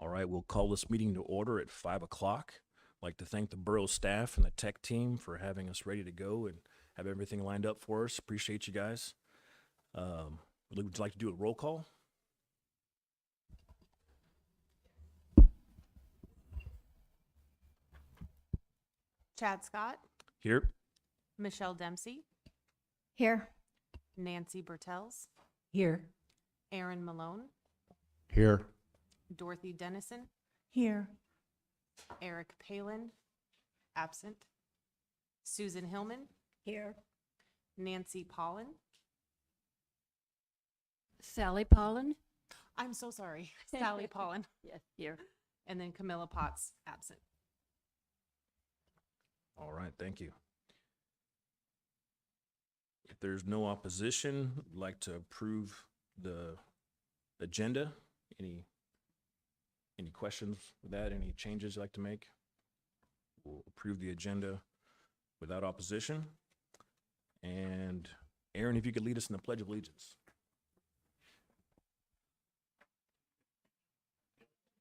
All right, we'll call this meeting to order at 5 o'clock. I'd like to thank the borough staff and the tech team for having us ready to go and have everything lined up for us. Appreciate you guys. Would you like to do a roll call? Chad Scott, Here. Michelle Dempsey, Here. Nancy Bertels, Here. Aaron Malone, Here. Dorothy Dennison, Here. Eric Palin, absent, Susan Hillman, Here. Nancy Pollen. Sally Pollen. I'm so sorry, Sally Pollen, Yes, here. and then Camilla Potts, absent. All right, thank you. If there's no opposition, I'd like to approve the agenda. Any questions with that? Any changes you'd like to make? We'll approve the agenda without opposition. And Aaron, if you could lead us in the Pledge of Allegiance.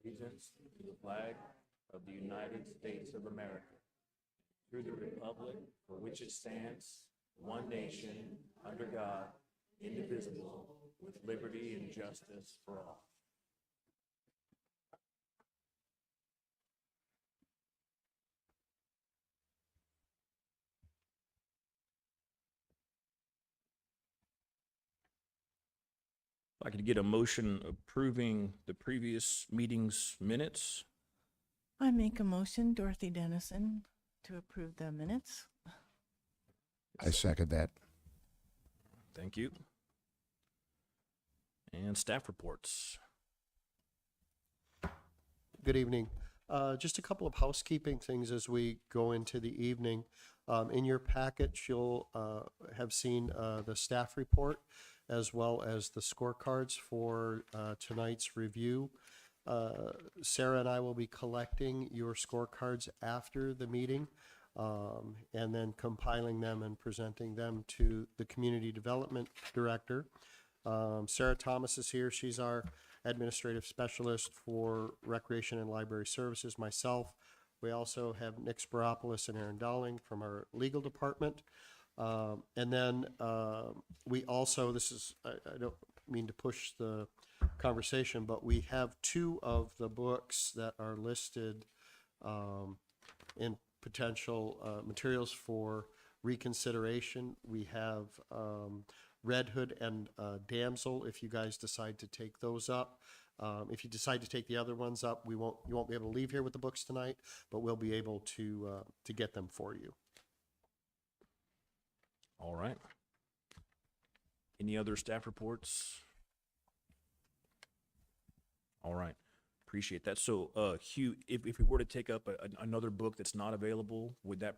Allegiance to the flag of the United States of America, to the republic for which it stands, one nation, under God, indivisible, with liberty and justice for all. If I could get a motion approving the previous meeting's minutes. I make a motion, Dorothy Dennison, to approve the minutes. I second that. Thank you. And staff reports. Good evening. Just a couple of housekeeping things as we go into the evening. In your package, you'll have seen the staff report as well as the scorecards for tonight's review. Sarah and I will be collecting your scorecards after the meeting and then compiling them and presenting them to the Community Development Director. Sarah Thomas is here. She's our administrative specialist for Recreation and Library Services. Myself, we also have Nick Spiropoulos and Aaron Dowling from our legal department. And then we also, I don't mean to push the conversation, but we have two of the books that are listed in potential materials for reconsideration. We have Red Hood and Damsel, if you guys decide to take those up. If you decide to take the other ones up, you won't be able to leave here with the books tonight, but we'll be able to get them for you. All right. Any other staff reports? All right. Appreciate that. So, Hugh, if we were to take up another book that's not available, would that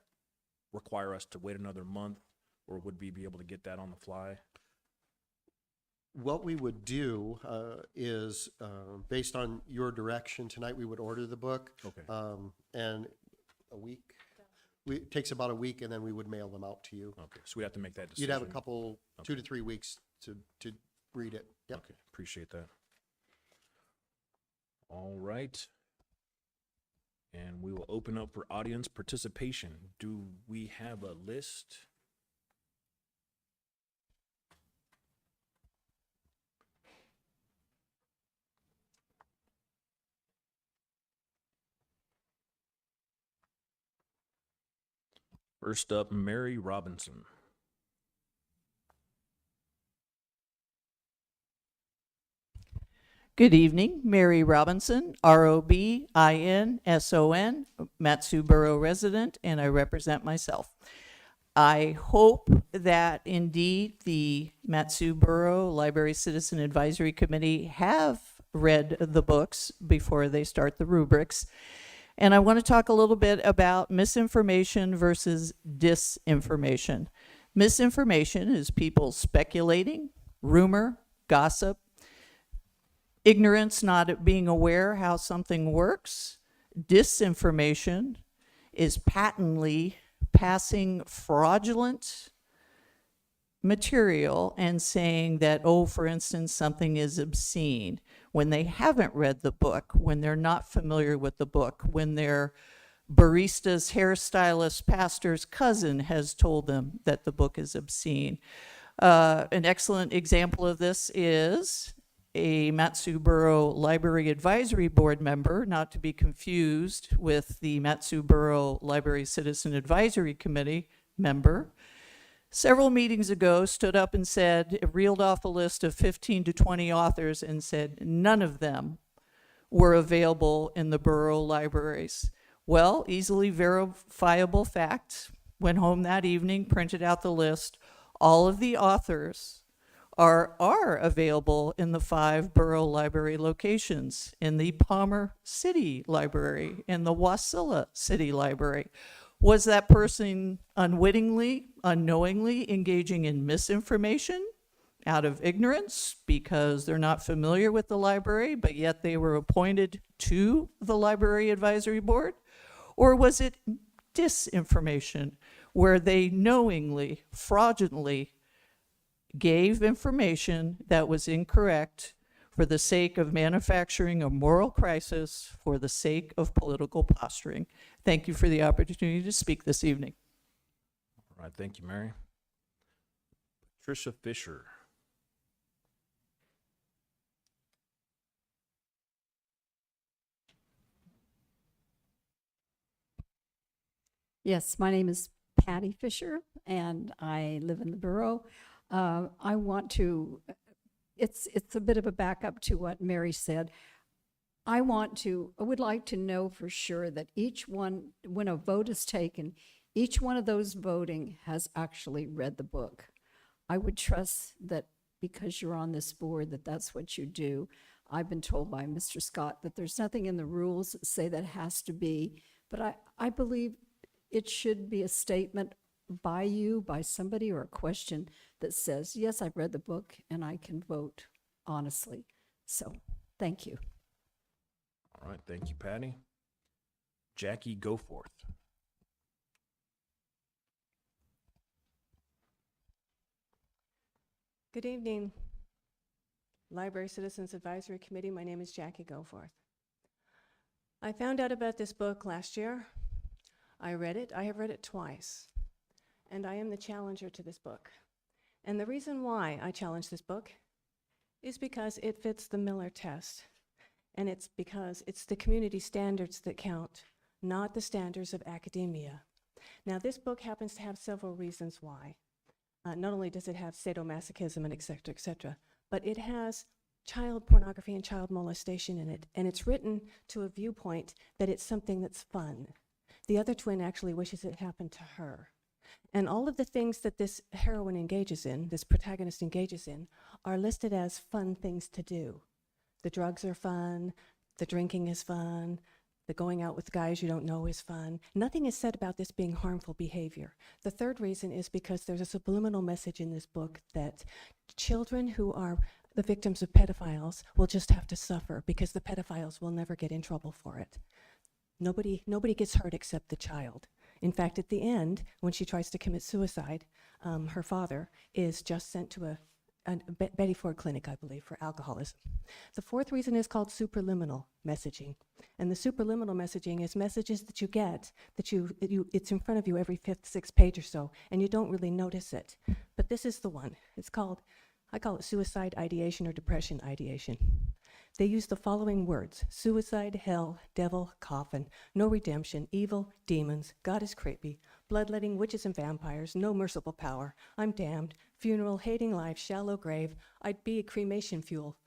require us to wait another month, or would we be able to get that on the fly? What we would do is, based on your direction tonight, we would order the book. Okay. And a week, it takes about a week, and then we would mail them out to you. Okay. So we have to make that decision. You'd have a couple, Okay. 2 to 3 weeks to read it. Yep. Okay. Appreciate that. All right. And we will open up for audience participation. Do we have a list? First up, Mary Robinson. Good evening, Mary Robinson, ROBINSON, Matsu Borough resident, and I represent myself. I hope that indeed the Matsu Borough Library Citizen Advisory Committee have read the books before they start the rubrics. And I want to talk a little bit about misinformation versus disinformation. Misinformation is people speculating, rumor, gossip, ignorance, not being aware how something works. Disinformation is patently passing fraudulent material and saying that, oh, for instance, something is obscene when they haven't read the book, when they're not familiar with the book, when their barista's, hairstylist, pastor's cousin has told them that the book is obscene. An excellent example of this is a Matsu Borough Library Advisory Board member, not to be confused with the Matsu Borough Library Citizen Advisory Committee member, several meetings ago stood up and said, reeled off a list of 15 to 20 authors and said none of them were available in the borough libraries. Well, easily verifiable fact. Went home that evening, printed out the list. All of the authors are available in the 5 borough library locations, in the Palmer City Library, in the Wasilla City Library. Was that person unwittingly, unknowingly engaging in misinformation out of ignorance because they're not familiar with the library, but yet they were appointed to the Library Advisory Board? Or was it disinformation where they knowingly, fraudulently gave information that was incorrect for the sake of manufacturing a moral crisis, for the sake of political posturing? Thank you for the opportunity to speak this evening. All right, thank you, Mary. Patricia Fisher. Yes, my name is Patty Fisher, and I live in the borough. I want to, it's a bit of a backup to what Mary said. I would like to know for sure that each one, when a vote is taken, each one of those voting has actually read the book. I would trust that because you're on this board, that that's what you do. I've been told by Mr. Scott that there's nothing in the rules that say that has to be, but I believe it should be a statement by you, by somebody, or a question that says, yes, I've read the book and I can vote honestly. So, thank you. All right, thank you, Patty. Jackie Goforth. Good evening, Library Citizens Advisory Committee. My name is Jackie Goforth. I found out about this book last year. I read it. I have read it twice. And I am the challenger to this book. And the reason why I challenge this book is because it fits the Miller test. And it's because it's the community standards that count, not the standards of academia. Now, this book happens to have several reasons why. Not only does it have sadomasochism and et cetera, but it has child pornography and child molestation in it. And it's written to a viewpoint that it's something that's fun. The other twin actually wishes it happened to her. And all of the things that this heroine engages in, this protagonist engages in, are listed as fun things to do. The drugs are fun, the drinking is fun, the going out with guys you don't know is fun. Nothing is said about this being harmful behavior. The third reason is because there's a subliminal message in this book that children who are the victims of pedophiles will just have to suffer because the pedophiles will never get in trouble for it. Nobody gets hurt except the child. In fact, at the end, when she tries to commit suicide, her father is just sent to a Betty Ford clinic, I believe, for alcoholism. The fourth reason is called supraliminal messaging. And the supraliminal messaging is messages that you get, that it's in front of you every fifth, sixth page or so, and you don't really notice it. But this is the one. It's called, I call it suicide ideation or depression ideation. They use the following words: suicide, hell, devil, coffin, no redemption, evil, demons, God is creepy, bloodletting, witches and vampires, no merciful power, I'm damned, funeral, hating life, shallow grave, I'd be a cremation fuel.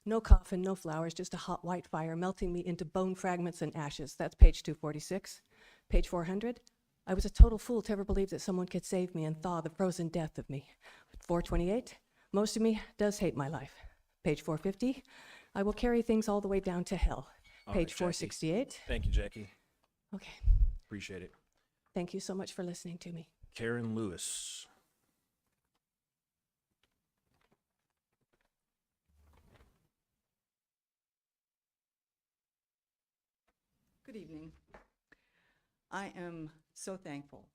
No coffin, no flowers, just a hot white fire melting me into bone fragments and ashes. That's page 246. Page 400, I was a total fool to ever believe that someone could save me and thaw the frozen death of me. 428, most of me does hate my life. Page 450, I will carry things all the way down to hell. All Page right, Jackie. 468. Thank you, Jackie. Okay, Appreciate it. thank you so much for listening to me. Karen Lewis. Good evening. I am so thankful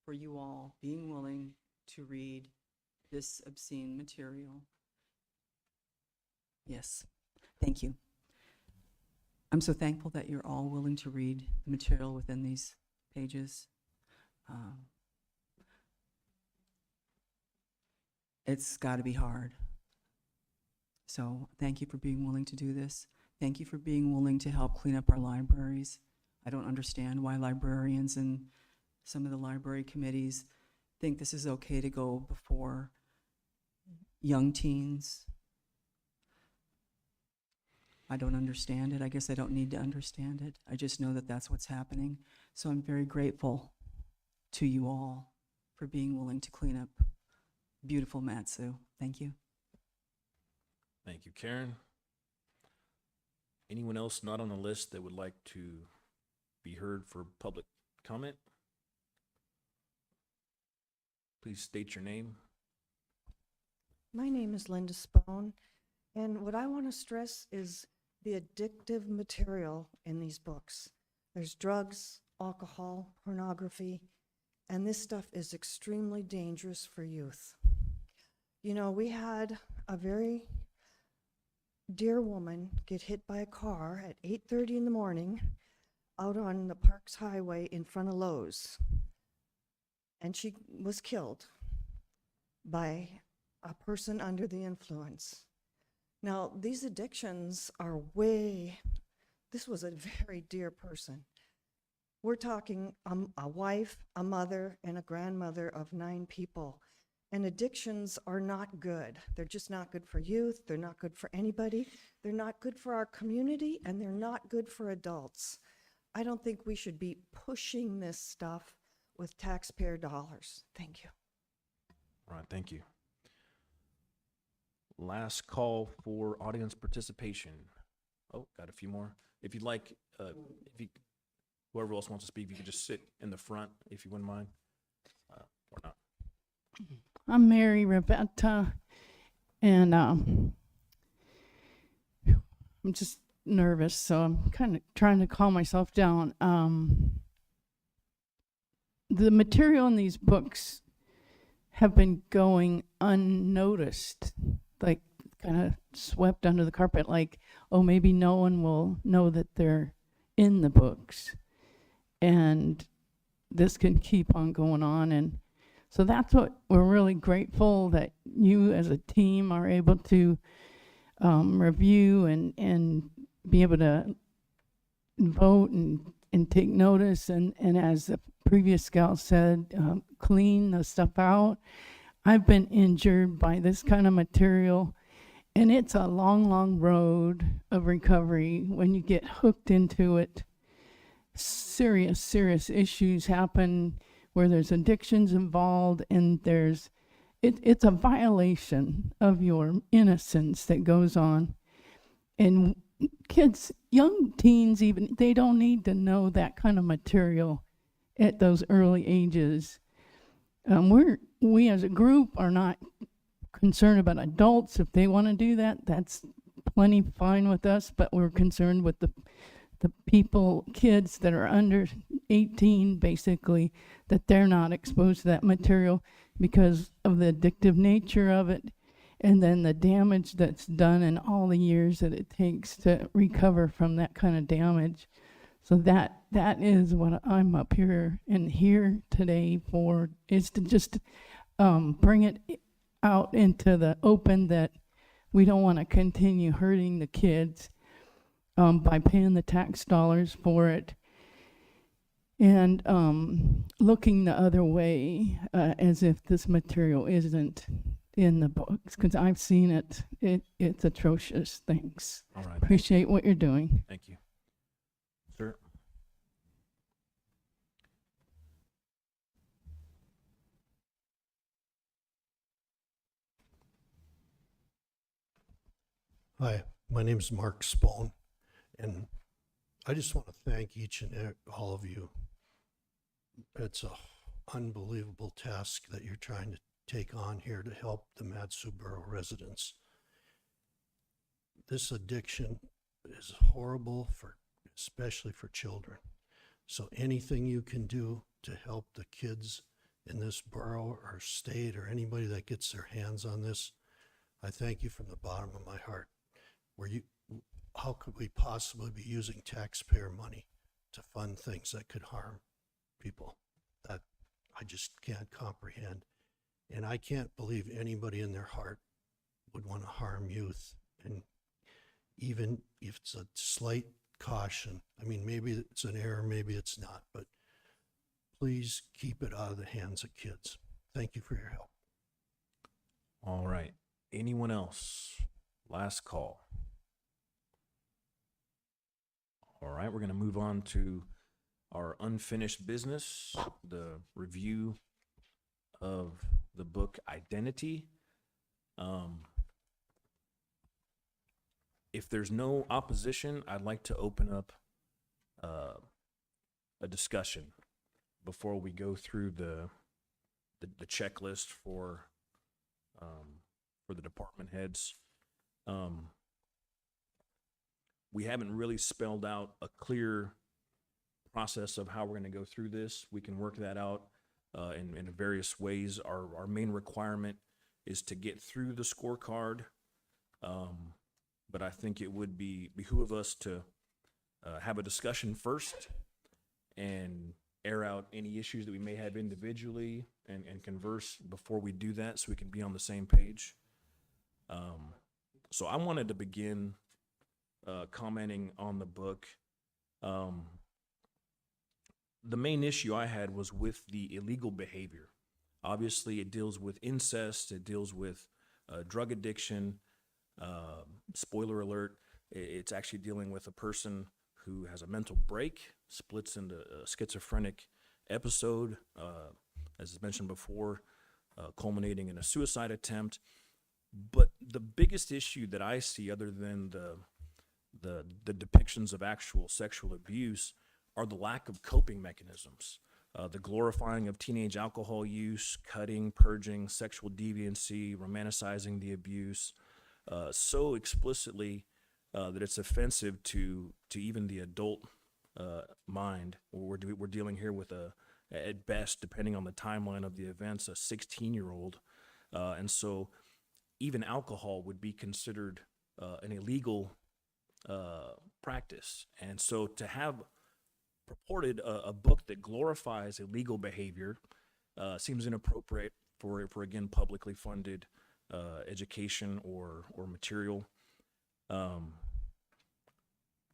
for you all being willing to read this obscene material. Yes, thank you. I'm so thankful that you're all willing to read the material within these pages. It's got to be hard. So thank you for being willing to do this. Thank you for being willing to help clean up our libraries. I don't understand why librarians and some of the library committees think this is okay to go before young teens. I don't understand it. I guess I don't need to understand it. I just know that that's what's happening. So I'm very grateful to you all for being willing to clean up beautiful Matsu. Thank you. Thank you, Karen. Anyone else not on the list that would like to be heard for public comment? Please state your name. My name is Linda Spone, and what I want to stress is the addictive material in these books. There's drugs, alcohol, pornography, and this stuff is extremely dangerous for youth. You know, we had a very dear woman get hit by a car at 8:30 in the morning out on the Parks Highway in front of Lowe's, and she was killed by a person under the influence. Now, these addictions are this was a very dear person. We're talking a wife, a mother, and a grandmother of 9 people. And addictions are not good. They're just not good for youth. They're not good for anybody. They're not good for our community, and they're not good for adults. I don't think we should be pushing this stuff with taxpayer dollars. Thank you. All right, thank you. Last call for audience participation. Oh, got a few more. If you'd like, whoever else wants to speak, you could just sit in the front if you wouldn't mind, or not. I'm Mary Rebecca, and I'm just nervous, so I'm kind of trying to calm myself down. The material in these books have been going unnoticed, like kind of swept under the carpet, like, oh, maybe no one will know that they're in the books. And this can keep on going on. And so that's what we're really grateful that you as a team are able to review and be able to vote and take notice. And as the previous gal said, clean the stuff out. I've been injured by this kind of material, and it's a long, long road of recovery. When you get hooked into it, serious, serious issues happen where there's addictions involved, and it's a violation of your innocence that goes on. And kids, young teens even, they don't need to know that kind of material at those early ages. We as a group are not concerned about adults. If they want to do that, that's plenty fine with us, but we're concerned with the kids that are under 18, basically, that they're not exposed to that material because of the addictive nature of it, and then the damage that's done in all the years that it takes to recover from that kind of damage. So that is what I'm up here today for, is to just bring it out into the open that we don't want to continue hurting the kids by paying the tax dollars for it and looking the other way as if this material isn't in the books, because I've seen it. It's atrocious. Thanks. All right. Appreciate what you're doing. Thank you. Sir? Hi, my name is Mark Spone, and I just want to thank each and all of you. It's an unbelievable task that you're trying to take on here to help the Matsu-Borough residents. This addiction is horrible, especially for children. So anything you can do to help the kids in this borough or state or anybody that gets their hands on this, I thank you from the bottom of my heart. How could we possibly be using taxpayer money to fund things that could harm people? That I just can't comprehend. And I can't believe anybody in their heart would want to harm youth. And even if it's a slight caution, I mean, maybe it's an error, maybe it's not, but please keep it out of the hands of kids. Thank you for your help. All right. Anyone else? Last call. All right, we're going to move on to our unfinished business, the review of the book Identity. If there's no opposition, I'd like to open up a discussion before we go through the checklist for the department heads. We haven't really spelled out a clear process of how we're going to go through this. We can work that out in various ways. Our main requirement is to get through the scorecard, but I think it would behoove us to have a discussion first and air out any issues that we may have individually and converse before we do that so we can be on the same page. So I wanted to begin commenting on the book. The main issue I had was with the illegal behavior. Obviously, it deals with incest, it deals with drug addiction. Spoiler alert, it's actually dealing with a person who has a mental break, splits into a schizophrenic episode, as mentioned before, culminating in a suicide attempt. But the biggest issue that I see, other than the depictions of actual sexual abuse, are the lack of coping mechanisms. The glorifying of teenage alcohol use, cutting, purging, sexual deviancy, romanticizing the abuse so explicitly that it's offensive to even the adult mind. We're dealing here with at best, depending on the timeline of the events, a 16-year-old. And so even alcohol would be considered an illegal practice. And so to have purported a book that glorifies illegal behavior seems inappropriate for again, publicly funded education or material.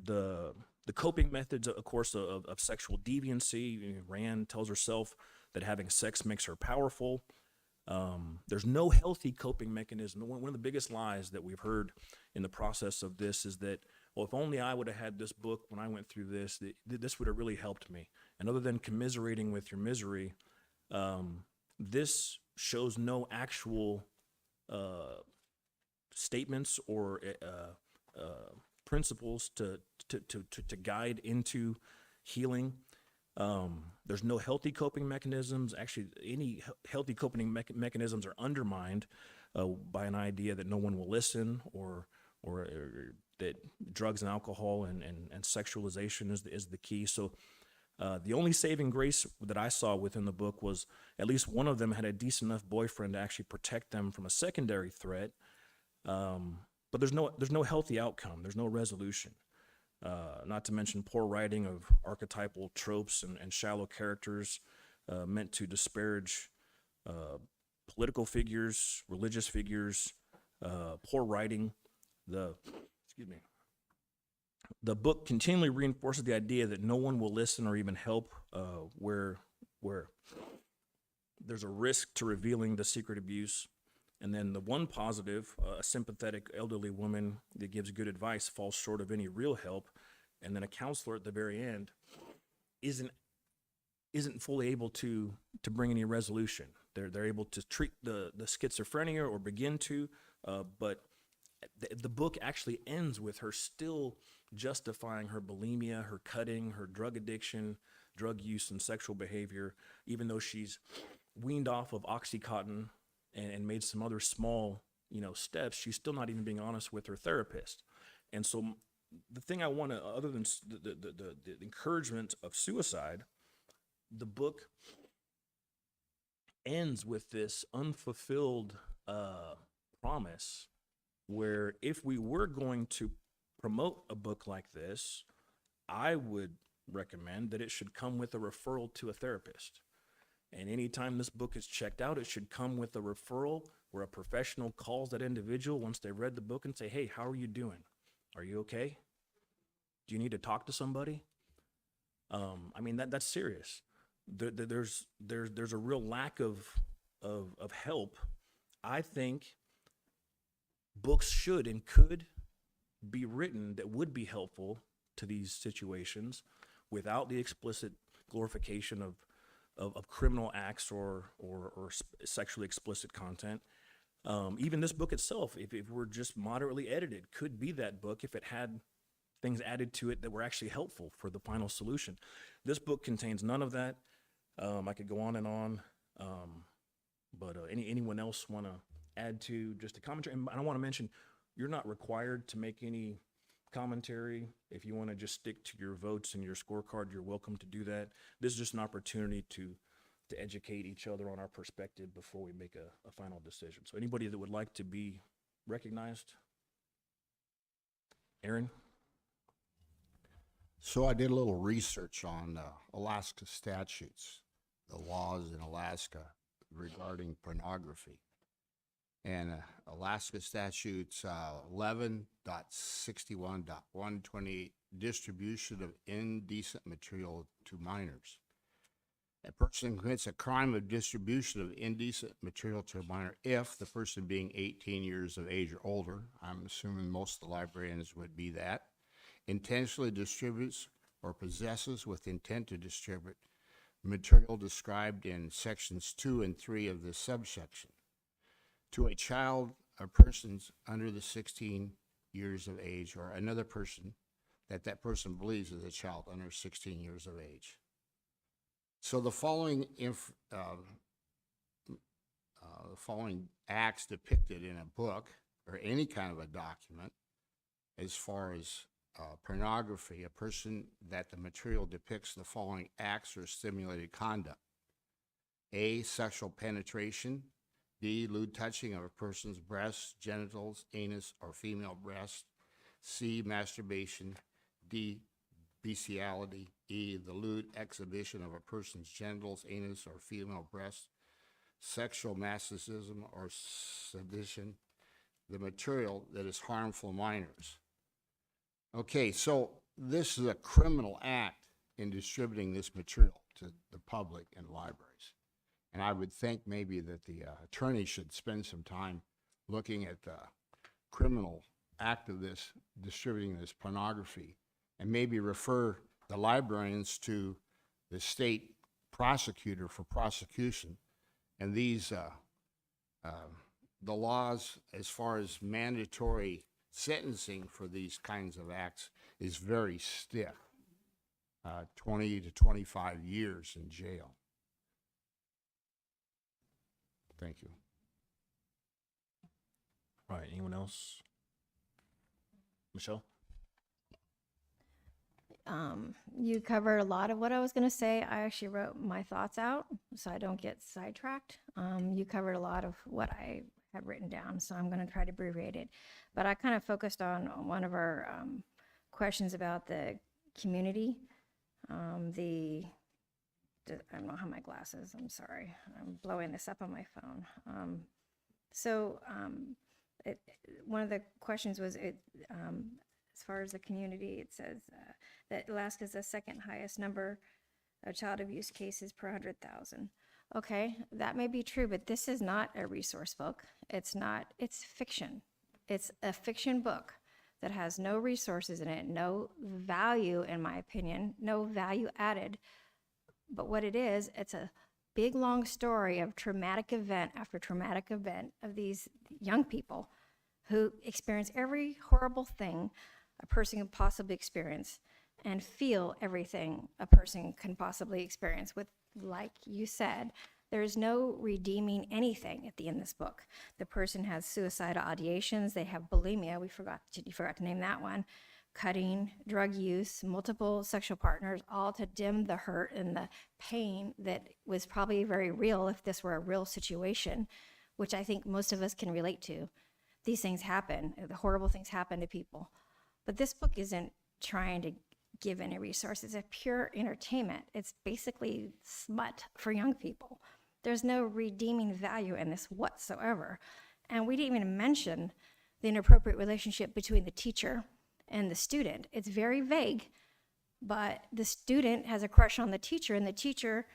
The coping methods, of course, of sexual deviancy. Rand tells herself that having sex makes her powerful. There's no healthy coping mechanism. One of the biggest lies that we've heard in the process of this is that, well, if only I would have had this book when I went through this, this would have really helped me. And other than commiserating with your misery, this shows no actual statements or principles to guide into healing. There's no healthy coping mechanisms. Actually, any healthy coping mechanisms are undermined by an idea that no one will listen, or that drugs and alcohol and sexualization is the key. So the only saving grace that I saw within the book was at least one of them had a decent enough boyfriend to actually protect them from a secondary threat. But there's no healthy outcome. There's no resolution. Not to mention poor writing of archetypal tropes and shallow characters meant to disparage political figures, religious figures, poor writing. The book continually reinforces the idea that no one will listen or even help where there's a risk to revealing the secret abuse. And then the one positive, a sympathetic elderly woman that gives good advice, falls short of any real help. And then a counselor at the very end isn't fully able to bring any resolution. They're able to treat the schizophrenia or begin to, but the book actually ends with her still justifying her bulimia, her cutting, her drug addiction, drug use, and sexual behavior, even though she's weaned off of Oxycontin and made some other small, steps. She's still not even being honest with her therapist. And so the thing I want to, other than the encouragement of suicide, the book ends with this unfulfilled promise where if we were going to promote a book like this, I would recommend that it should come with a referral to a therapist. And anytime this book is checked out, it should come with a referral where a professional calls that individual once they've read the book and say, hey, how are you doing? Are you okay? Do you need to talk to somebody? I mean, that's serious. There's a real lack of help. I think books should and could be written that would be helpful to these situations without the explicit glorification of criminal acts or sexually explicit content. Even this book itself, if it were just moderately edited, could be that book if it had things added to it that were actually helpful for the final solution. This book contains none of that. I could go on and on, but anyone else want to add to just a commentary? And I want to mention, you're not required to make any commentary. If you want to just stick to your votes and your scorecard, you're welcome to do that. This is just an opportunity to educate each other on our perspective before we make a final decision. So anybody that would like to be recognized? Aaron? So I did a little research on Alaska statutes, the laws in Alaska regarding pornography. And Alaska statutes 11.61.128, distribution of indecent material to minors. A person commits a crime of distribution of indecent material to a minor if the person being 18 years of age or older, I'm assuming most of the librarians would be that, intentionally distributes or possesses with intent to distribute material described in sections 2 and 3 of this subsection to a child or persons under the 16 years of age or another person that person believes is a child under 16 years of age. So the following acts depicted in a book or any kind of a document as far as pornography, a person that the material depicts the following acts or stimulated conduct. A, sexual penetration. B, lewd touching of a person's breasts, genitals, anus, or female breast. C, masturbation. D, bestiality. E, the lewd exhibition of a person's genitals, anus, or female breast. Sexual masochism or sedition. The material that is harmful to minors. Okay, so this is a criminal act in distributing this material to the public and libraries. And I would think maybe that the attorney should spend some time looking at the criminal act of this, distributing this pornography, and maybe refer the librarians to the state prosecutor for prosecution. And these, the laws as far as mandatory sentencing for these kinds of acts is very stiff, 20 to 25 years in jail. Thank you. All right, anyone else? Michelle? You covered a lot of what I was going to say. I actually wrote my thoughts out so I don't get sidetracked. You covered a lot of what I had written down, so I'm going to try to abbreviate it. But I kind of focused on one of our questions about the community. I don't have my glasses. I'm sorry. I'm blowing this up on my phone. One of the questions was, as far as the community, it says that Alaska is the second highest number of child abuse cases per 100,000. Okay, that may be true, but this is not a resource book. It's fiction. It's a fiction book that has no resources in it, no value, in my opinion, no value added. But what it is, it's a big, long story of traumatic event after traumatic event of these young people who experience every horrible thing a person can possibly experience and feel everything a person can possibly experience with, like you said, there's no redeeming anything at the end of this book. The person has suicidal ideations, they have bulimia, you forgot to name that one, cutting, drug use, multiple sexual partners, all to dim the hurt and the pain that was probably very real if this were a real situation, which I think most of us can relate to. These things happen, the horrible things happen to people. But this book isn't trying to give any resources. It's pure entertainment. It's basically smut for young people. There's no redeeming value in this whatsoever. And we didn't even mention the inappropriate relationship between the teacher and the student. It's very vague, but the student has a crush on the teacher, and the teacher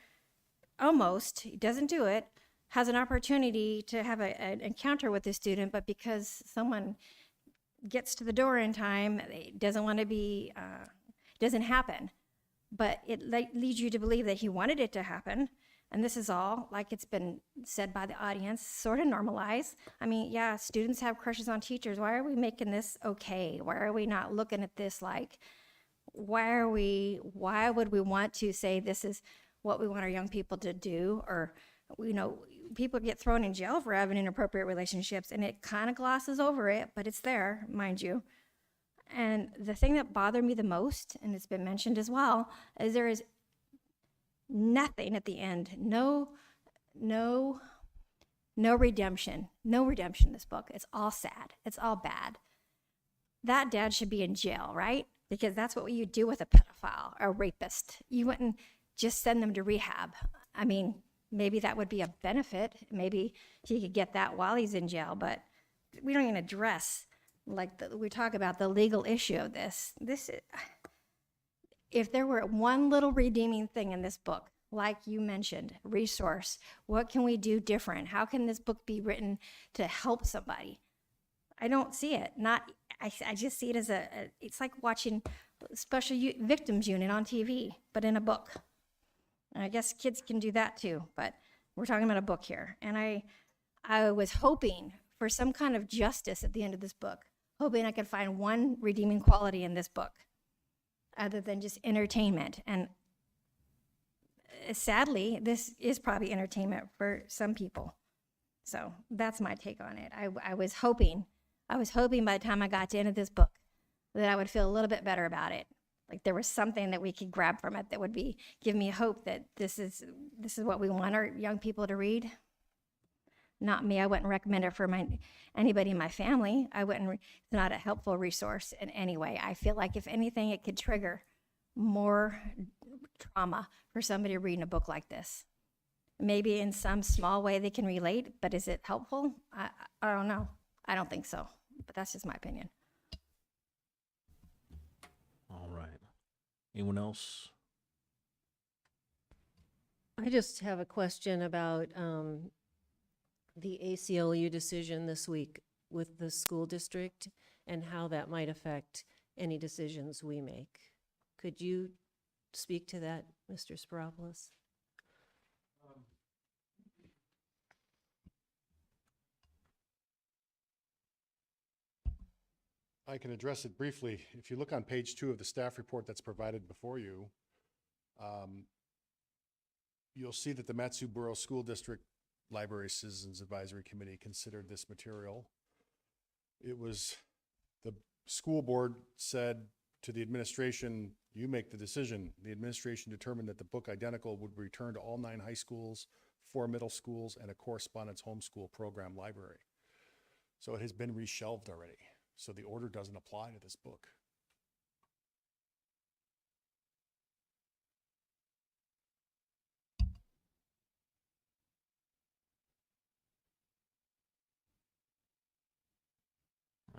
almost, he doesn't do it, has an opportunity to have an encounter with the student, but because someone gets to the door in time, it doesn't want to be, doesn't happen. But it leads you to believe that he wanted it to happen. And this is all, like it's been said by the audience, sort of normalized. I mean, yeah, students have crushes on teachers. Why are we making this okay? Why are we not looking at this like, why would we want to say this is what we want our young people to do? Or, you know, people get thrown in jail for having inappropriate relationships, and it kind of glosses over it, but it's there, mind you. And the thing that bothered me the most, and it's been mentioned as well, is there is nothing at the end, no redemption in this book. It's all sad. It's all bad. That dad should be in jail, right? Because that's what you do with a pedophile or a rapist. You wouldn't just send them to rehab. I mean, maybe that would be a benefit. Maybe he could get that while he's in jail, but we don't even address, like we talk about the legal issue of this. If there were one little redeeming thing in this book, like you mentioned, resource, what can we do different? How can this book be written to help somebody? I don't see it. I just see it as it's like watching Special Victims Unit on TV, but in a book. And I guess kids can do that too, but we're talking about a book here. And I was hoping for some kind of justice at the end of this book, hoping I could find one redeeming quality in this book other than just entertainment. And sadly, this is probably entertainment for some people. So that's my take on it. I was hoping by the time I got to the end of this book that I would feel a little bit better about it. Like there was something that we could grab from it that would give me hope that this is what we want our young people to read. Not me. I wouldn't recommend it for anybody in my family. It's not a helpful resource in any way. I feel like if anything, it could trigger more trauma for somebody reading a book like this. Maybe in some small way they can relate, but is it helpful? I don't know. I don't think so, but that's just my opinion. All right. Anyone else? I just have a question about the ACLU decision this week with the school district and how that might affect any decisions we make. Could you speak to that, Mr. Spiropoulos? I can address it briefly. If you look on page 2 of the staff report that's provided before you, you'll see that the Matsu Borough School District Library Citizens Advisory Committee considered this material. It was, the school board said to the administration, you make the decision. The administration determined that the book Identical would return to all 9 high schools, 4 middle schools, and a correspondence homeschool program library. So it has been reshelved already. So the order doesn't apply to this book.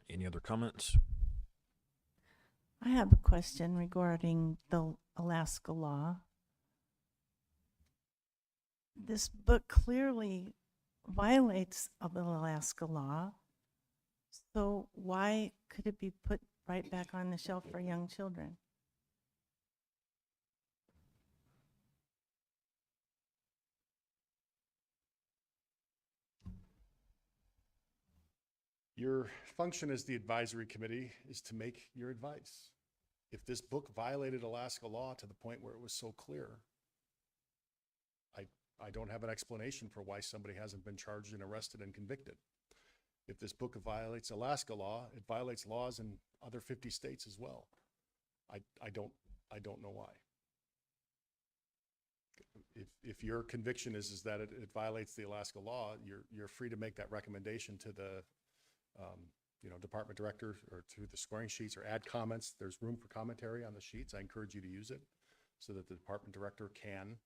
Any other comments? I have a question regarding the Alaska law. This book clearly violates of the Alaska law. So why could it be put right back on the shelf for young children? Your function as the advisory committee is to make your advice. If this book violated Alaska law to the point where it was so clear, I don't have an explanation for why somebody hasn't been charged and arrested and convicted. If this book violates Alaska law, it violates laws in other 50 states as well. I don't know why. If your conviction is that it violates the Alaska law, you're free to make that recommendation to the department director or to the scoring sheets, or add comments. There's room for commentary on the sheets. I encourage you to use it so that the department director can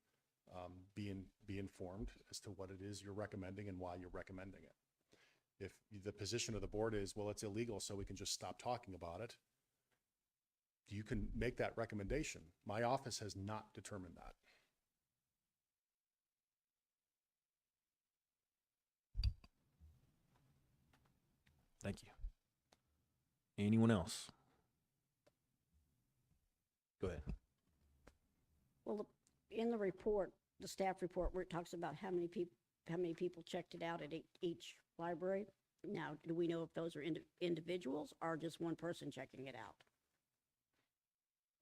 be informed as to what it is you're recommending and why you're recommending it. If the position of the board is, well, it's illegal, so we can just stop talking about it, you can make that recommendation. My office has not determined that. Thank you. Anyone else? Go ahead. Well, in the report, the staff report, where it talks about how many people checked it out at each library. Now, do we know if those are individuals or just one person checking it out?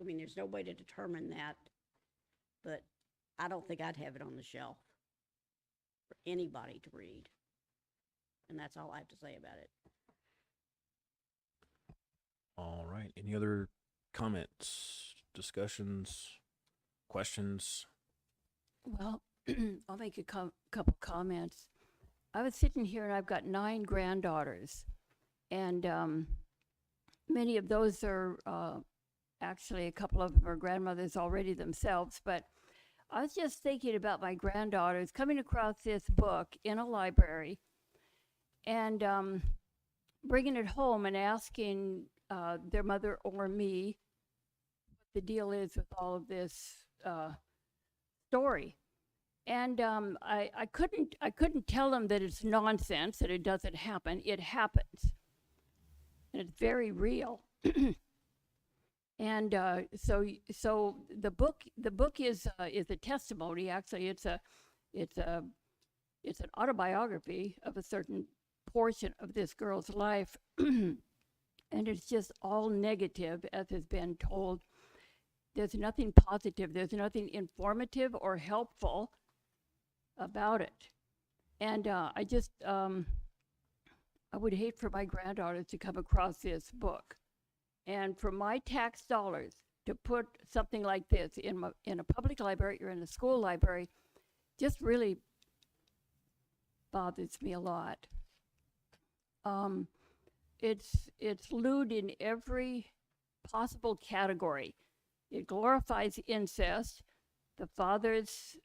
I mean, there's no way to determine that, but I don't think I'd have it on the shelf for anybody to read. And that's all I have to say about it. All right. Any other comments, discussions, questions? Well, I'll make a couple comments. I was sitting here and I've got 9 granddaughters, and many of those are actually, a couple of them are grandmothers already themselves. But I was just thinking about my granddaughters coming across this book in a library and bringing it home and asking their mother or me what the deal is with all of this story. And I couldn't tell them that it's nonsense, that it doesn't happen. It happens, and it's very real. And so the book is a testimony. Actually, it's an autobiography of a certain portion of this girl's life, and it's just all negative, as has been told. There's nothing positive. There's nothing informative or helpful about it. And I would hate for my granddaughters to come across this book. And for my tax dollars to put something like this in a public library or in a school library just really bothers me a lot. It's lewd in every possible category. It glorifies incest. The father's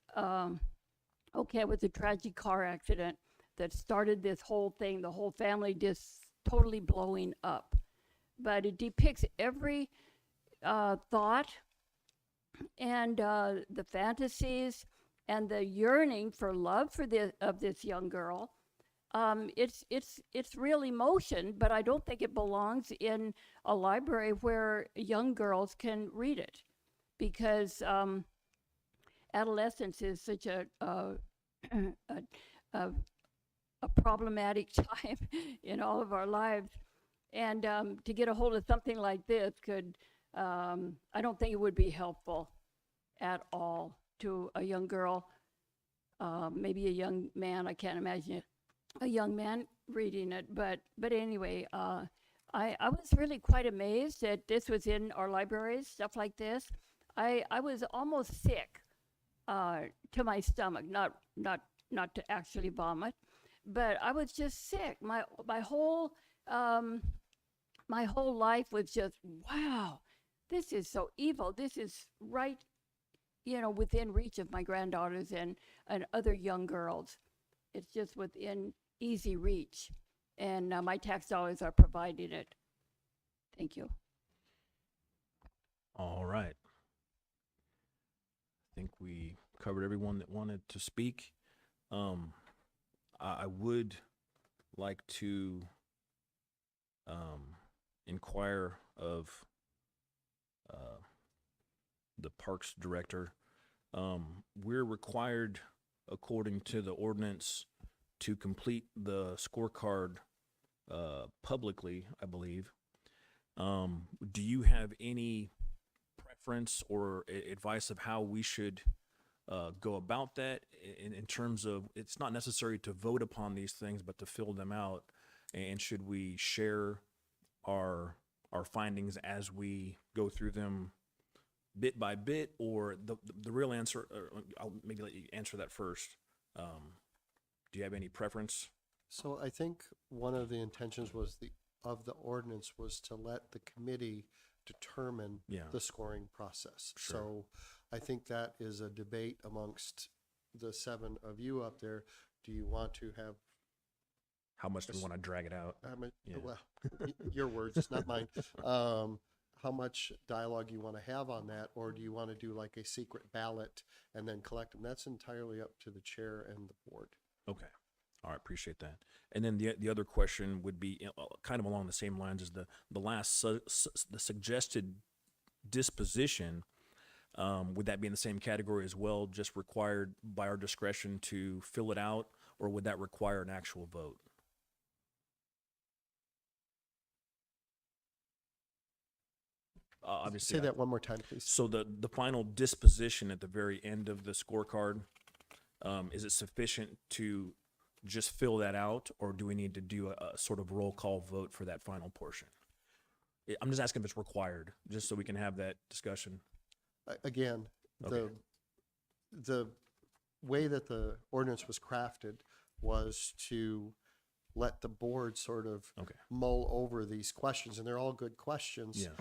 it was a tragic car accident that started this whole thing, the whole family just totally blowing up. But it depicts every thought and the fantasies and the yearning for love of this young girl. It's real emotion, but I don't think it belongs in a library where young girls can read it, because adolescence is such a problematic time in all of our lives. And to get a hold of something like this could, I don't think it would be helpful at all to a young girl, maybe a young man. I can't imagine a young man reading it. But anyway, I was really quite amazed that this was in our libraries, stuff like this. I was almost sick to my stomach, not to actually vomit, but I was just sick. My whole life was just, wow, this is so evil. This is right, within reach of my granddaughters and other young girls. It's just within easy reach, and my tax dollars are providing it. Thank you. All right. I think we covered everyone that wanted to speak. I would like to inquire of the Parks Director. We're required, according to the ordinance, to complete the scorecard publicly, I believe. Do you have any preference or advice of how we should go about that in terms of, it's not necessary to vote upon these things, but to fill them out? And should we share our findings as we go through them bit by bit, or the real answer? I'll maybe let you answer that first. Do you have any preference? So I think one of the intentions was of the ordinance was to let the committee determine Yeah. the scoring process. Sure. So I think that is a debate amongst the 7 of you up there. Do you want to have, How much do we want to drag it out? Yeah. well, your words, it's not mine. How much dialogue you want to have on that, or do you want to do like a secret ballot and then collect them? That's entirely up to the chair and the board. Okay. All right, appreciate that. And then the other question would be kind of along the same lines as the last the suggested disposition. Would that be in the same category as well, just required by our discretion to fill it out, or would that require an actual vote? Obviously, Say that one more time, please. So the final disposition at the very end of the scorecard, is it sufficient to just fill that out, or do we need to do a sort of roll call vote for that final portion? I'm just asking if it's required, just so we can have that discussion. Again, Okay. the way that the ordinance was crafted was to let the board sort of Okay. mull over these questions, and they're all good questions. Yeah.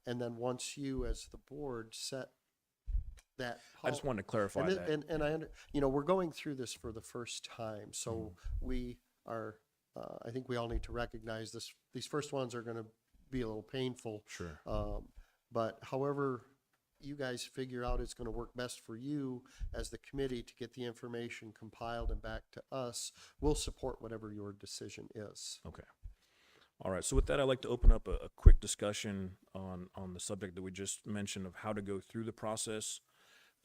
And then once you, as the board, set that. I just wanted to clarify that. And we're going through this for the first time, so we are, I think we all need to recognize this. These first ones are going to be a little painful. Sure. But however you guys figure out it's going to work best for you as the committee to get the information compiled and back to us, we'll support whatever your decision is. Okay. All right. So with that, I'd like to open up a quick discussion on the subject that we just mentioned of how to go through the process.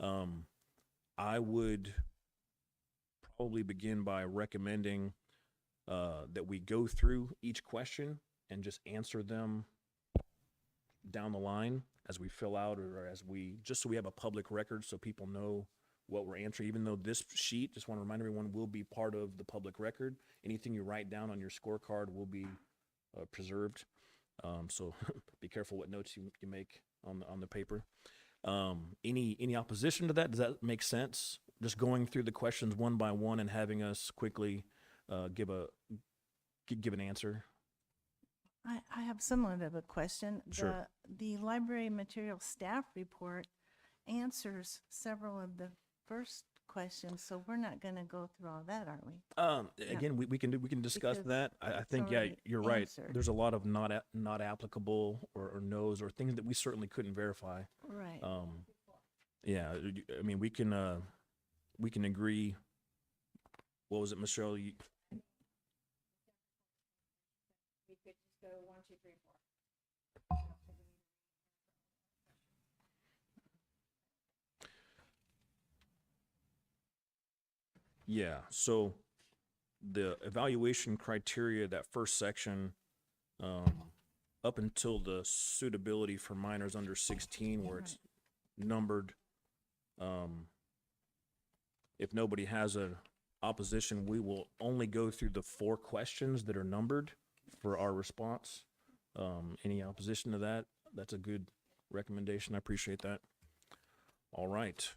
I would probably begin by recommending that we go through each question and just answer them down the line as we fill out, or just so we have a public record so people know what we're answering. Even though this sheet, just want to remind everyone, will be part of the public record. Anything you write down on your scorecard will be preserved. So be careful what notes you make on the paper. Any opposition to that? Does that make sense? Just going through the questions one by one and having us quickly give an answer. I have somewhat of a question. Sure. The library material staff report answers several of the first questions, so we're not going to go through all that, are we? Again, we can discuss Because that. I it's think, yeah, already you're right. answered. There's a lot of not applicable or no's or things that we certainly couldn't verify. Right. Yeah, I mean, we can agree. What was it, Michelle? We could just go 1, 2, 3, 4. Yeah, so the evaluation criteria, that first section, up until the suitability for minors under 16, where it's numbered, if nobody has an opposition, we will only go through the 4 questions that are numbered for our response. Any opposition to that? That's a good recommendation. I appreciate that. All right.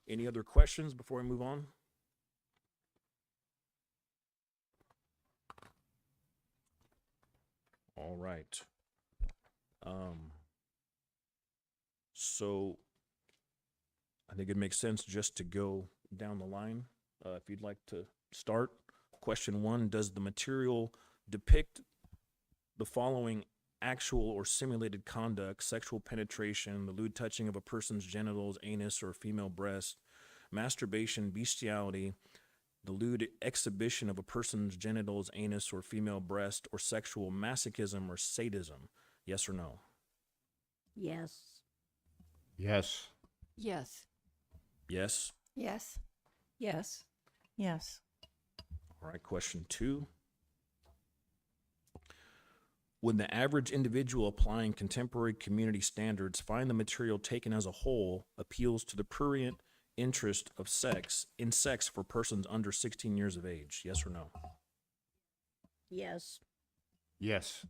Any other questions before we move on? All right. So I think it makes sense just to go down the line. If you'd like to start, question 1, does the material depict the following actual or simulated conduct: sexual penetration, the lewd touching of a person's genitals, anus, or female breast, masturbation, bestiality, the lewd exhibition of a person's genitals, anus, or female breast, or sexual masochism or sadism? Yes or no? Yes. Yes. Yes. Yes. Yes. Yes. Yes. All right, question 2. Would the average individual applying contemporary community standards find the material taken as a whole appeals to the prurient interest of sex for persons under 16 years of age? Yes or no? Yes. Yes.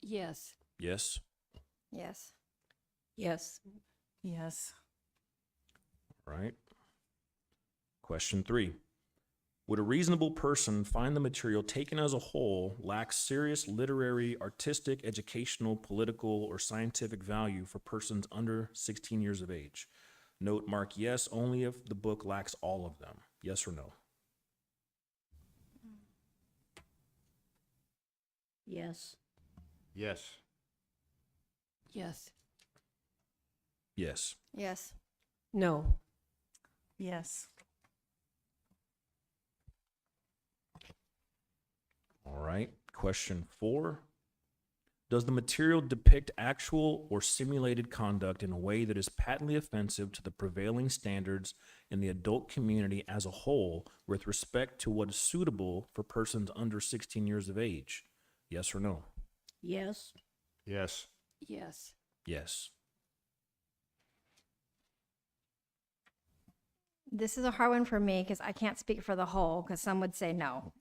Yes. Yes. Yes. Yes. Yes. Right. Question 3. Would a reasonable person find the material taken as a whole lacks serious literary, artistic, educational, political, or scientific value for persons under 16 years of age? Note, mark yes only if the book lacks all of them. Yes or no? Yes. Yes. Yes. Yes. Yes. No. Yes. All right. Question 4. Does the material depict actual or simulated conduct in a way that is patently offensive to the prevailing standards in the adult community as a whole with respect to what is suitable for persons under 16 years of age? Yes or no? Yes. Yes. Yes. Yes. This is a hard one for me because I can't speak for the whole, because some would say no.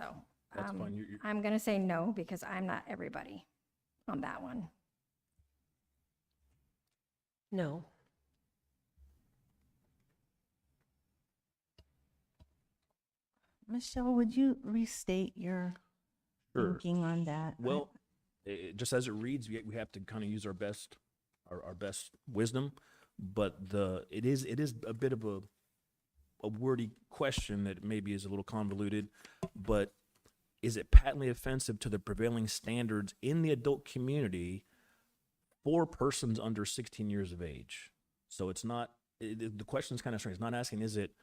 So That's fine. You- I'm going to say no because I'm not everybody on that one. No. Michelle, would you restate your Sure. thinking on that? Well, just as it reads, we have to kind of use our best wisdom, but it is a bit of a wordy question that maybe is a little convoluted, but is it patently offensive to the prevailing standards in the adult community for persons under 16 years of age? So it's not, the question is kind of strange. It's not asking, is it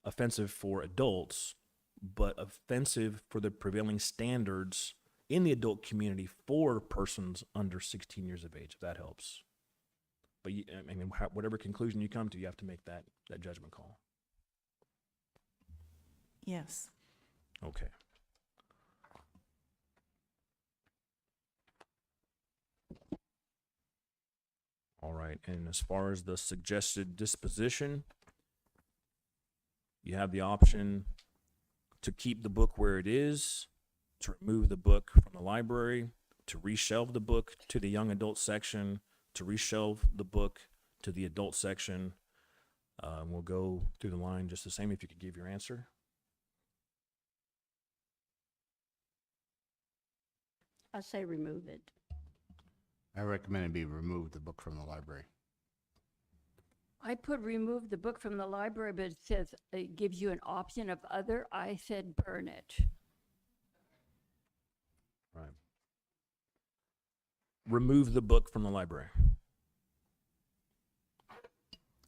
offensive for adults, but offensive for the prevailing standards in the adult community for persons under 16 years of age, if that helps. But I mean, whatever conclusion you come to, you have to make that judgment call. Yes. Okay. All right, and as far as the suggested disposition, you have the option to keep the book where it is, to remove the book from the library, to reshelve the book to the young adult section, to reshelve the book to the adult section. We'll go through the line just the same if you could give your answer. I say remove it. I recommend it be removed, the book from the library. I put remove the book from the library, but it says it gives you an option of other. I said burn it. Right. Remove the book from the library.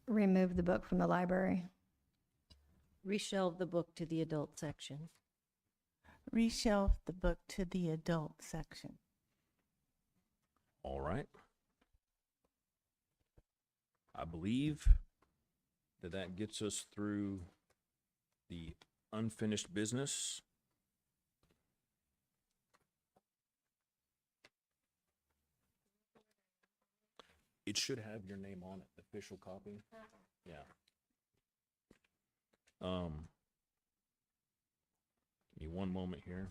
Remove the book from the library. Reshelve the book to the adult section. Reshelve the book to the adult section. All right. I believe that gets us through the unfinished business. It should have your name on it, the official copy. Yeah. Give me one moment here.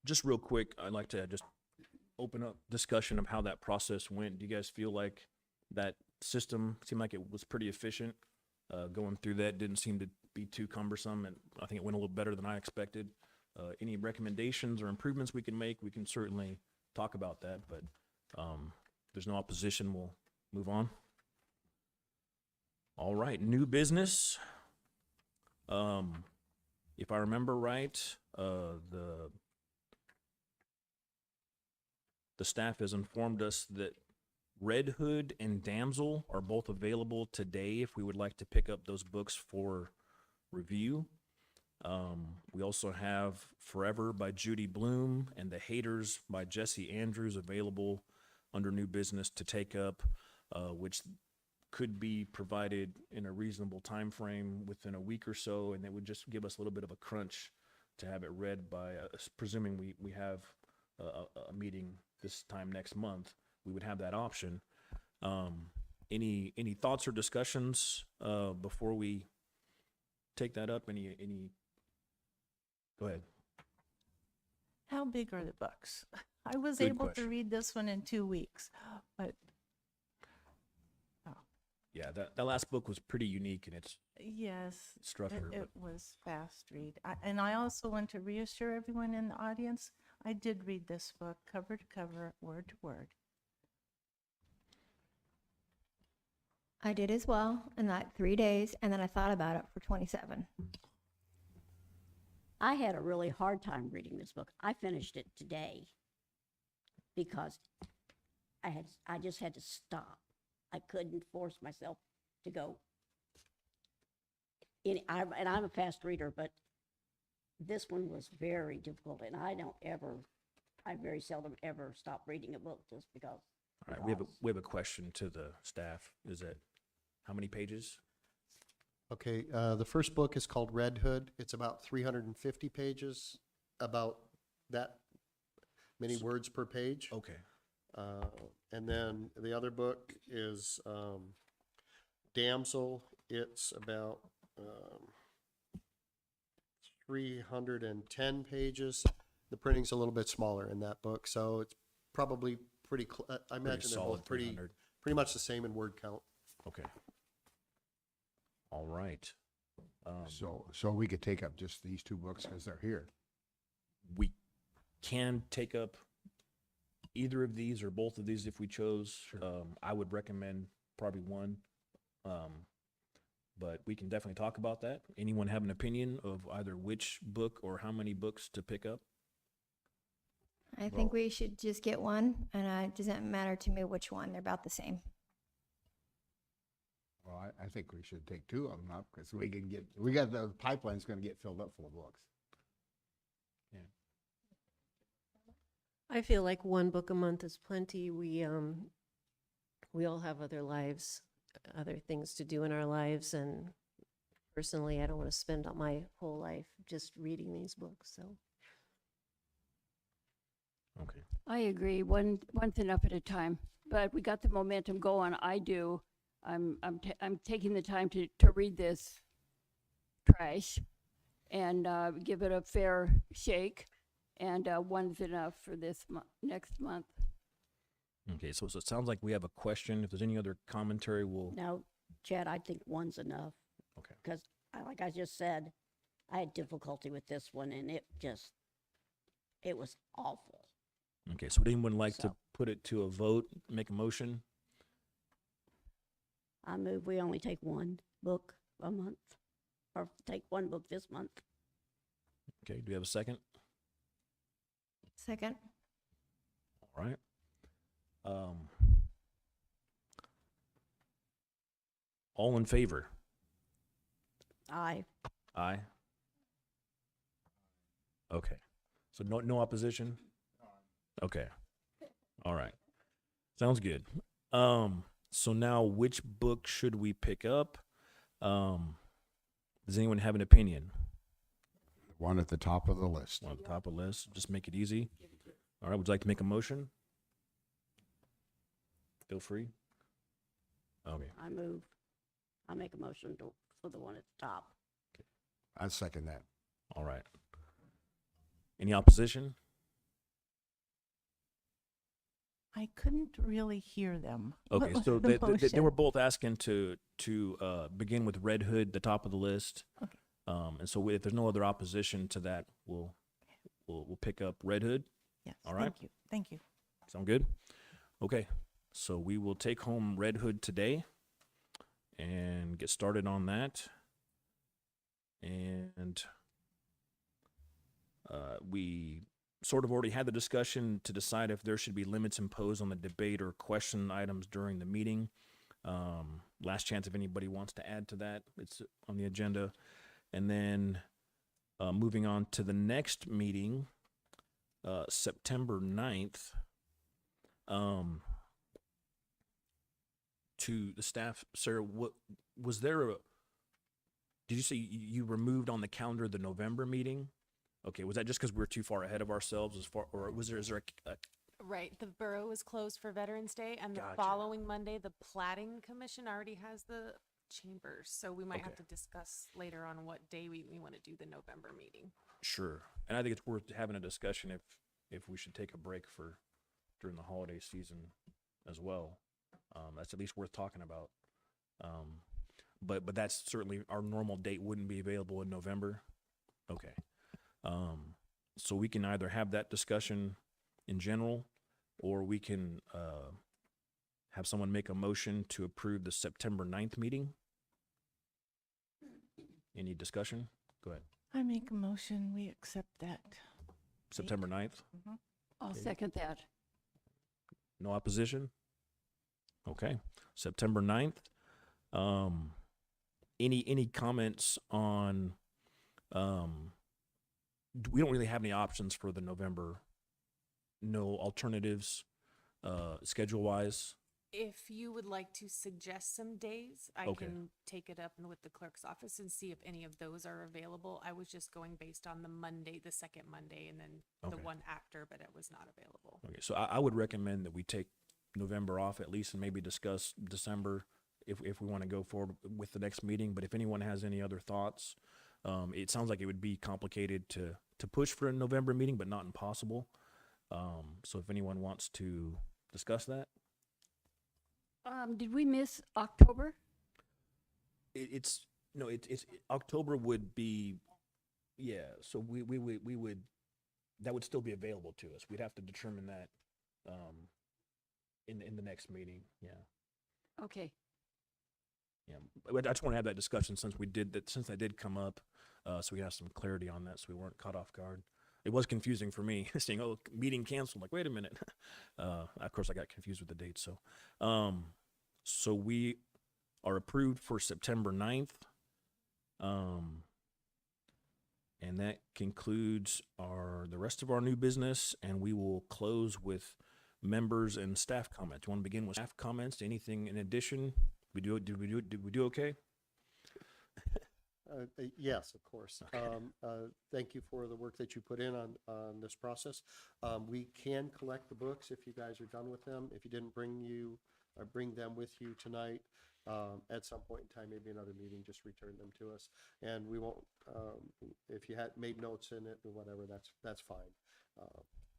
Just real quick, I'd like to just open up discussion of how that process went. Do you guys feel like that system seemed like it was pretty efficient? Going through that didn't seem to be too cumbersome, and I think it went a little better than I expected. Any recommendations or improvements we can make, we can certainly talk about that, but if there's no opposition, we'll move on. All right, new business. If I remember right, the staff has informed us that Red Hood and Damsel are both available today if we would like to pick up those books for review. We also have Forever by Judy Bloom and The Haters by Jesse Andrews available under new business to take up, which could be provided in a reasonable time frame within a week or so, and it would just give us a little bit of a crunch to have it read by, presuming we have a meeting this time next month, we would have that option. Any thoughts or discussions before we take that up? Go ahead. How big are the books? I was Good able question. to read this one in 2 weeks, but Yeah, that last book was pretty unique in its yes, structure. it was fast read. And I also want to reassure everyone in the audience, I did read this book cover to cover, word to word. I did as well in like 3 days, and then I thought about it for 27. I had a really hard time reading this book. I finished it today because I just had to stop. I couldn't force myself to go. And I'm a fast reader, but this one was very difficult, and I very seldom ever stop reading a book just because. All right, we have a question to the staff. Is that how many pages? Okay, the first book is called Red Hood. It's about 350 pages, about that many words per page. Okay. And then the other book is Damsel. It's about 310 pages. The printing's a little bit smaller in that book, so it's probably pretty. I imagine they're solid both pretty 300. much the same in word count. Okay. All right. So we could take up just these two books because they're here. We can take up either of these or both of these if we chose. I would recommend probably one. But we can definitely talk about that. Anyone have an opinion of either which book or how many books to pick up? I think we should just get one, and it doesn't matter to me which one. They're about the same. Well, I think we should take two of them up because we got the pipeline's going to get filled up full of books. I feel like one book a month is plenty. We all have other lives, other things to do in our lives, and personally, I don't want to spend all my whole life just reading these books. So, okay. I agree. One's enough at a time. But we got the momentum going. I do. I'm taking the time to read this trash and give it a fair shake. And one's enough for this next month. Okay, so it sounds like we have a question. If there's any other commentary, we'll. Now, Chad, I think one's enough. Okay. Because, like I just said, I had difficulty with this one, and it was awful. Okay, so would anyone like to So- put it to a vote, make a motion? I move we only take one book a month, or take one book this month. Okay, do we have a second? Second. All right. All in favor? Aye. Aye. Okay. So no opposition? Okay. All right. Sounds good. So now which book should we pick up? Does anyone have an opinion? One at the top of the list. On the top of the list, just make it easy. All right, would you like to make a motion? Feel free. Okay. I make a motion for the one at the top. I second that. All right. Any opposition? I couldn't really hear them. Okay, What so was the they motion? were both asking to begin with Red Hood, the top of the list. Okay. And so if there's no other opposition to that, we'll pick up Red Hood. Yes, All right. thank you, thank you. Sound good? Okay, so we will take home Red Hood today and get started on that. And we sort of already had the discussion to decide if there should be limits imposed on the debate or question items during the meeting. Last chance if anybody wants to add to that, it's on the agenda. And then moving on to the next meeting, September 9th, to the staff, Sarah, what was there did you say you removed on the calendar the November meeting? Okay, was that just because we're too far ahead of ourselves or is there a Right, the borough is closed for Veterans Day, and the Gotcha. following Monday, the Plating Commission already has the chambers, so we might have Okay. to discuss later on what day we want to do the November meeting. Sure. And I think it's worth having a discussion if we should take a break for during the holiday season as well. That's at least worth talking about. But that's certainly our normal date wouldn't be available in November. Okay. So we can either have that discussion in general, or we can have someone make a motion to approve the September 9th meeting. Any discussion? Go ahead. I make a motion, we accept that. September 9th? I'll Okay. second that. No opposition? Okay, September 9th. Any comments on, we don't really have any options for the November, no alternatives, schedule-wise? If you would like to suggest some days, I Okay. can take it up with the clerk's office and see if any of those are available. I was just going based on the Monday, the second Monday, and then the Okay. one after, but it was not available. Okay, so I would recommend that we take November off at least and maybe discuss December if we want to go forward with the next meeting. But if anyone has any other thoughts, it sounds like it would be complicated to push for a November meeting, but not impossible. So if anyone wants to discuss that, Did we miss October? it's October would be, yeah. So we would that would still be available to us. We'd have to determine that in the next meeting. Yeah. Okay. Yeah, but I just want to have that discussion since that did come up, so we have some clarity on that, so we weren't caught off guard. It was confusing for me seeing, oh, meeting canceled. Like, wait a minute. Of course, I got confused with the date. So we are approved for September 9th. And that concludes the rest of our new business, and we will close with members and staff comments. You want to begin with staff comments? Anything in addition? Did we do okay? Yes, of course. Thank you for the work that you put in on this process. We can collect the books if you guys are done with them. If you didn't bring them with you tonight, at some point in time, maybe another meeting, just return them to us. And we won't, if you had made notes in it or whatever, that's fine.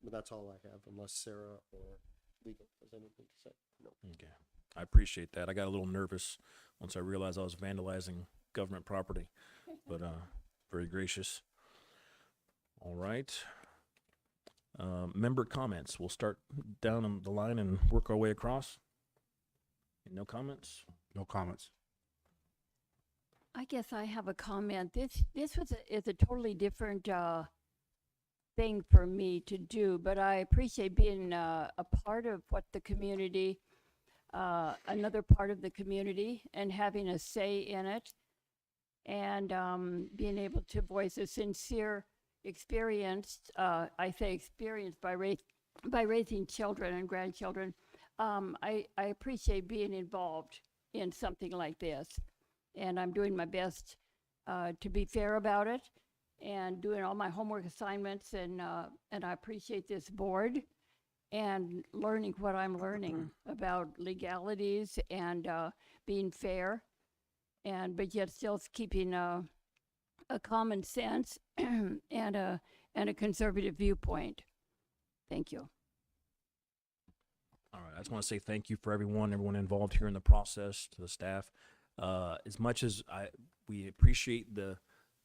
But that's all I have, unless Sarah or legal has anything to say. No. Okay. I appreciate that. I got a little nervous once I realized I was vandalizing government property, but very gracious. All right. Member comments. We'll start down on the line and work our way across. No comments? No comments. I guess I have a comment. This is a totally different thing for me to do, but I appreciate being a part of what the community, another part of the community, and having a say in it, and being able to voice a sincere experience. I say experience by raising children and grandchildren. I appreciate being involved in something like this, and I'm doing my best to be fair about it, and doing all my homework assignments, and I appreciate this board and learning what I'm learning about legalities and being fair, but yet still keeping a common sense and a conservative viewpoint. Thank you. All right. I just want to say thank you for everyone involved here in the process, to the staff. As much as we appreciate the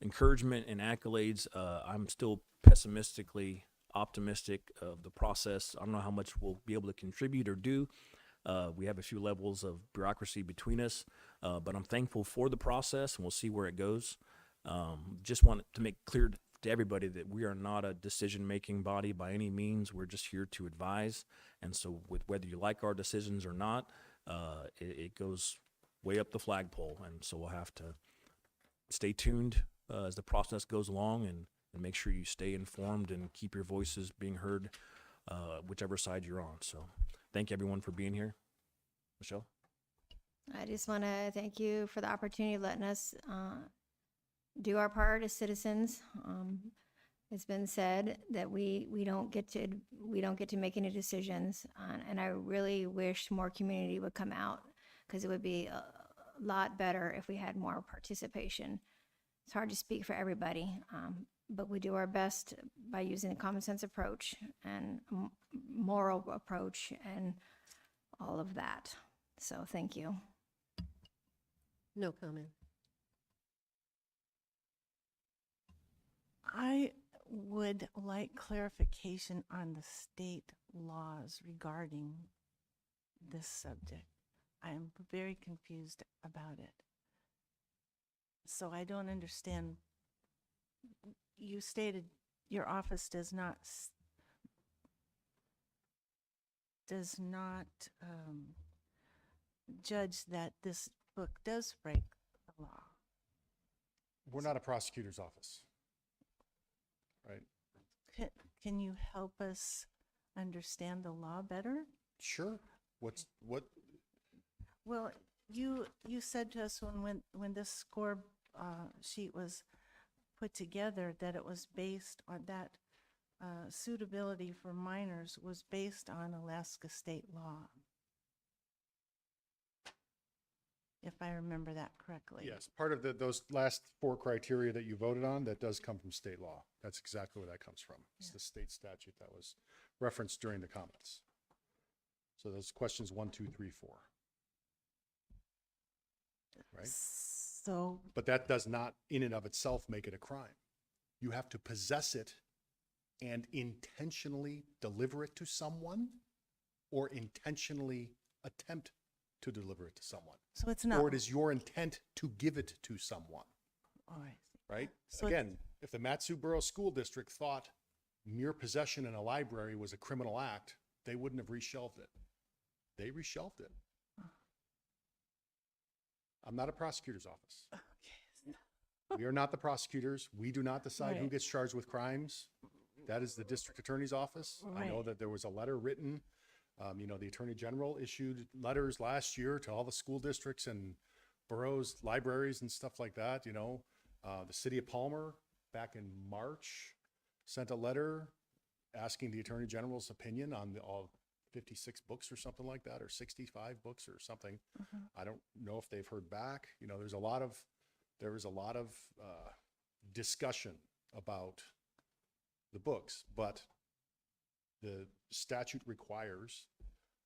encouragement and accolades, I'm still pessimistically optimistic of the process. I don't know how much we'll be able to contribute or do. We have a few levels of bureaucracy between us, but I'm thankful for the process, and we'll see where it goes. Just want to make clear to everybody that we are not a decision-making body by any means. We're just here to advise, and so with whether you like our decisions or not, it goes way up the flagpole, and so we'll have to stay tuned as the process goes along, and make sure you stay informed and keep your voices being heard, whichever side you're on. So thank you, everyone, for being here. Michelle? I just want to thank you for the opportunity of letting us do our part as citizens. It's been said that we don't get to make any decisions, and I really wish more community would come out, because it would be lot better if we had more participation. It's hard to speak for everybody, but we do our best by using a common sense approach and moral approach and all of that. So thank you. No comment. I would like clarification on the state laws regarding this subject. I am very confused about it. So I don't understand. You stated your office does not judge that this book does break the law. We're not a prosecutor's office, right? Can you help us understand the law better? Sure. What? Well, you said to us when this score sheet was put together that it was based on that suitability for minors was based on Alaska state law. If I remember that correctly. Yes, part of those last 4 criteria that you voted on, that does come from state law. That's exactly where that comes from. It's the state statute that was referenced during the comments. So those questions 1, 2, 3, 4. Right? So. But that does not in and of itself make it a crime. You have to possess it and intentionally deliver it to someone, or intentionally attempt to deliver it to someone. So it's not. Or it is your intent to give it to someone. All right. Right? So Again, if the Mat-Su-Borough School District thought mere possession in a library was a criminal act, they wouldn't have reshelved it. They reshelved it. I'm not a prosecutor's office. We are not the prosecutors. We do not decide who Right. gets charged with crimes. That is the district attorney's office. I know Right. that there was a letter written. The Attorney General issued letters last year to all the school districts and boroughs, libraries and stuff like that. The city of Palmer back in March sent a letter asking the Attorney General's opinion on all 56 books or something like that, or 65 books or something. I don't know if they've heard back. There was a lot of discussion about the books, but the statute requires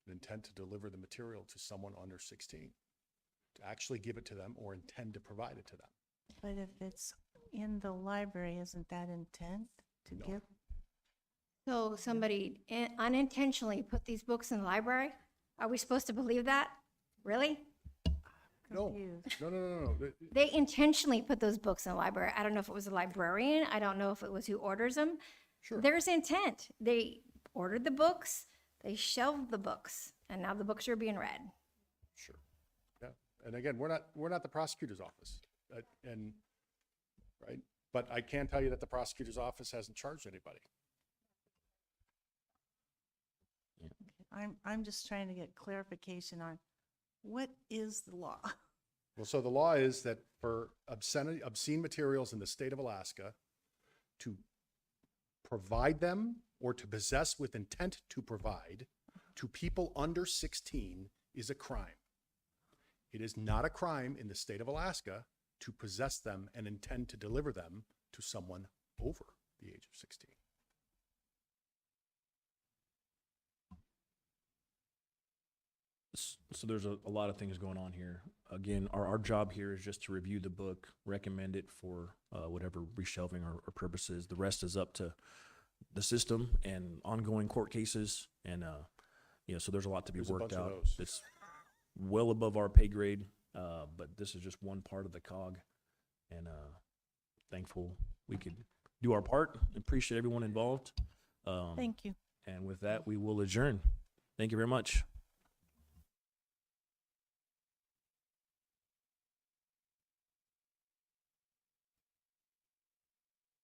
an intent to deliver the material to someone under 16, to actually give it to them or intend to provide it to them. But if it's in the library, isn't that intent to give? So somebody unintentionally put these books in the library? Are we supposed to believe that? Really? No, Confused. no. They intentionally put those books in the library. I don't know if it was a librarian. I don't know if it was who orders them. Sure. There's intent. They ordered the books, they shelved the books, and now the books are being read. Sure. Yeah. And again, we're not the prosecutor's office. Right? But I can tell you that the prosecutor's office hasn't charged anybody. I'm just trying to get clarification on what is the law? Well, so the law is that for obscene materials in the state of Alaska, to provide them or to possess with intent to provide to people under 16 is a crime. It is not a crime in the state of Alaska to possess them and intend to deliver them to someone over the age of 16. So there's a lot of things going on here. Again, our job here is just to review the book, recommend it for whatever reshelving or purposes. The rest is up to the system and ongoing court cases. And, so there's a lot to be There's a worked bunch of out. those. It's well above our pay grade, but this is just one part of the cog. And thankful we could do our part. Appreciate everyone involved. Thank you. And with that, we will adjourn. Thank you very much.